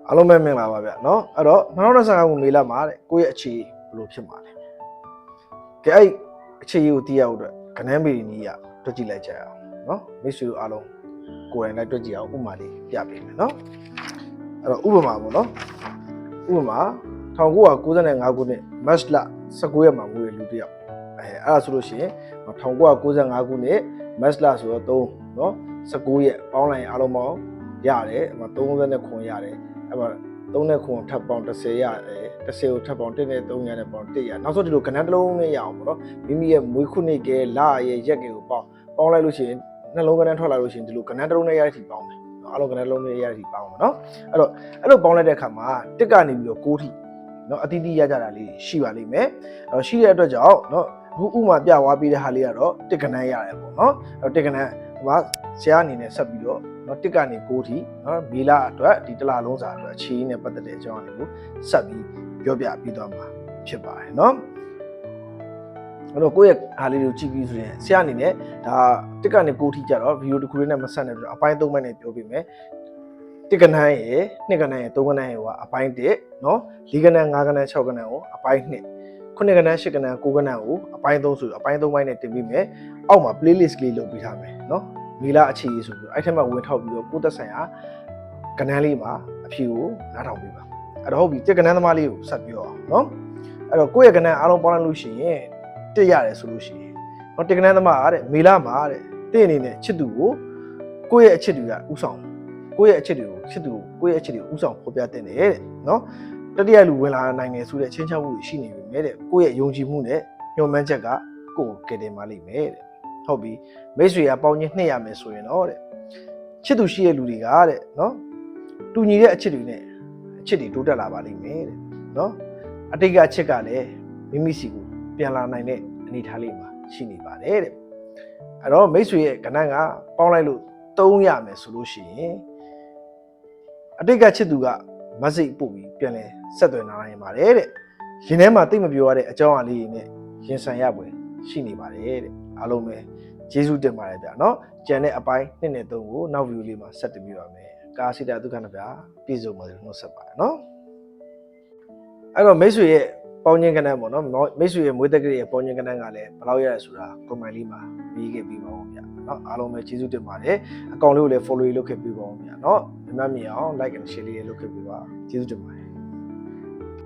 အားလုံးပဲမင်္ဂလာပါဗျเนาะအဲ့တော့2025ခုမေလမှာတဲ့ကိုယ့်ရဲ့အခြေဘယ်လိုဖြစ်မှာလဲကဲအဲ့အခြေကိုသိရဖို့အတွက်ကနန်းပေနီးရတွက်ကြည့်လိုက်ကြရအောင်เนาะမိတ်ဆွေတို့အားလုံးကိုယ်တိုင်လိုက်တွက်ကြည့်အောင်ဥပမာလေးပြပေးမယ်เนาะအဲ့တော့ဥပမာပေါ့เนาะဥပမာ1995ခုနှစ်မတ်လ19ရက်မှာမွေးတဲ့လူတစ်ယောက်အဲ့ဒါဆိုလို့ရှိရင်1995ခုနှစ်မတ်လဆိုတော့3เนาะ19ရက်ပေါင်းလိုက်ရင်အားလုံးပေါင်းရတယ်အဲ့မှာ30ခွန်ရတယ်အဲ့မှာ3နဲ့ခွန်ထပ်ပေါင်း10ရတယ်10ကိုထပ်ပေါင်း1နဲ့3ရတဲ့ပေါင်း1ရနောက်ဆုံးဒီလိုကဏ္ဍတစ်လုံးနဲ့ရအောင်ပေါ့နော်မိမိရဲ့မွေးခုနှစ်ကဲလရဲ့ရက်ကဲကိုပေါင်းလိုက်လို့ရှိရင်နှလုံးကဏ္ဍထွက်လာလို့ရှိရင်ဒီလိုကဏ္ဍတစ်လုံးနဲ့ရတဲ့အထိပေါင်းတယ်အားလုံးကဏ္ဍတစ်လုံးနဲ့ရတဲ့အထိပေါင်းပါနော်အဲ့တော့အဲ့လိုပေါင်းလိုက်တဲ့အခါမှာ1ကနေပြီးတော့9ထိနော်အတိအကျရကြတာလေးရှိပါလိမ့်မယ်အဲ့တော့ရှိတဲ့အတွက်ကြောင့်နော်အခုဥမာပြသွားပြီးတဲ့ဟာလေးကတော့1ကဏ္ဍရတယ်ပေါ့နော်အဲ့တော့1ကဏ္ဍဟိုမှာဆရာအနေနဲ့ဆက်ပြီးတော့နော်1ကနေ9ထိနော်မေလအတွက်ဒီတစ်လလုံးစာအတွက်အခြေအနေနဲ့ပတ်သက်တဲ့အကြောင်းအရာကိုဆက်ပြီးပြောပြပြီးသွားမှာဖြစ်ပါတယ်နော်အဲ့တော့ကိုယ့်ရဲ့အားလေးကိုကြည့်ပြီးဆိုရင်ဆရာအနေနဲ့ဒါ1ကနေ9ထိကြတော့ဗီဒီယိုတစ်ခုလေးနဲ့မဆက်နဲ့ပြီးတော့အပိုင်း3ပိုင်းနဲ့ပြောပြမယ်1ကဏ္ဍရေ2ကဏ္ဍရေ3ကဏ္ဍရေကအပိုင်း1နော်4ကဏ္ဍ5ကဏ္ဍ6ကဏ္ဍကိုအပိုင်း2 9ကဏ္ဍ10ကဏ္ဍ9ကဏ္ဍကိုအပိုင်း3ဆိုအပိုင်း3ပိုင်းနဲ့တင်ပြီးမယ်အောက်မှာ playlist လေးလုပ်ပေးထားမယ်နော်မေလအခြေရေးဆိုပြီးအဲ့ထက်မှဝင်ထောက်ပြီးတော့ကိုယ့်သက်ဆိုင်ရာကဏ္ဍလေးမှာအဖြေကိုနားထောင်ပေးပါအဲ့တော့ဟုတ်ပြီ1ကဏ္ဍသမားလေးကိုဆက်ပြောအောင်နော်အဲ့တော့ကိုယ့်ရဲ့ကဏ္ဍအားလုံးပေါင်းလိုက်လို့ရှိရင်1ရတယ်ဆိုလို့ရှိရင်နော်1ကဏ္ဍသမားတဲ့မေလမှာတဲ့တင်းအနေနဲ့ချစ်သူကိုကိုယ့်ရဲ့အချစ်သူကဥဆောင်ကိုယ့်ရဲ့အချစ်တွေကိုချစ်သူကိုယ့်ရဲ့အချစ်တွေကိုဥဆောင်ဖော်ပြတဲ့တဲ့နော်တတိယလူဝင်လာနိုင်တယ်ဆိုတဲ့ချင်းချောက်မှုရှိနေပြီမဲ့တဲ့ကိုယ့်ရဲ့ယုံကြည်မှုနဲ့ညှော်မှန်းချက်ကကိုယ်ကယ်တင်ပါလိမ့်မယ်တဲ့ဟုတ်ပြီမိတ်ဆွေကပေါင်းချင်းနှစ်ရမယ်ဆိုရင်တော့တဲ့ချစ်သူရှိတဲ့လူတွေကတဲ့နော်တူညီတဲ့အချစ်တွေနဲ့အချစ်တွေတိုးတက်လာပါလိမ့်မယ်တဲ့နော်အတိတ်ကအချစ်ကလည်းမိမိစီကိုပြန်လာနိုင်တဲ့အနေအထားလေးမှာရှိနေပါတယ်တဲ့အဲ့တော့မိတ်ဆွေရဲ့ကဏ္ဍကပေါင်းလိုက်လို့3ရမယ်ဆိုလို့ရှိရင်အတိတ်ကချစ်သူကမက်ဆေ့ပို့ပြီးပြန်လဲဆက်သွယ်နိုင်ပါတယ်တဲ့ရင်ထဲမှာသိမပြောရတဲ့အကြောင်းအရာလေးတွေနဲ့ရင်ဆိုင်ရပွဲရှိနေပါတယ်တဲ့အားလုံးပဲကျေးဇူးတင်ပါတယ်ဗျာเนาะကြံတဲ့အပိုင်း2နဲ့3ကိုနောက်ဗီဒီယိုလေးမှာဆက်တင်ပြပါမယ်ကာစီတာဒုက္ခနဗျာပြည့်စုံပါစေနှုတ်ဆက်ပါတယ်เนาะအဲ့တော့မိတ်ဆွေရဲ့ပေါင်းချင်းကဏ္ဍပေါ့เนาะမိတ်ဆွေရဲ့မွေးတက်ကလေးရဲ့ပေါင်းချင်းကဏ္ဍကလည်းဘယ်လောက်ရရဆိုတာ comment လေးမှာရေးခဲ့ပြီးပါဦးဗျာเนาะအားလုံးပဲကျေးဇူးတင်ပါတယ်အကောင့်လေးကိုလည်း follow လုပ်ခဲ့ပြီးပါဦးဗျာเนาะမြတ်မြင်အောင် like and share လေးလုပ်ခဲ့ပြီးပါကျေးဇူးတင်ပါတယ်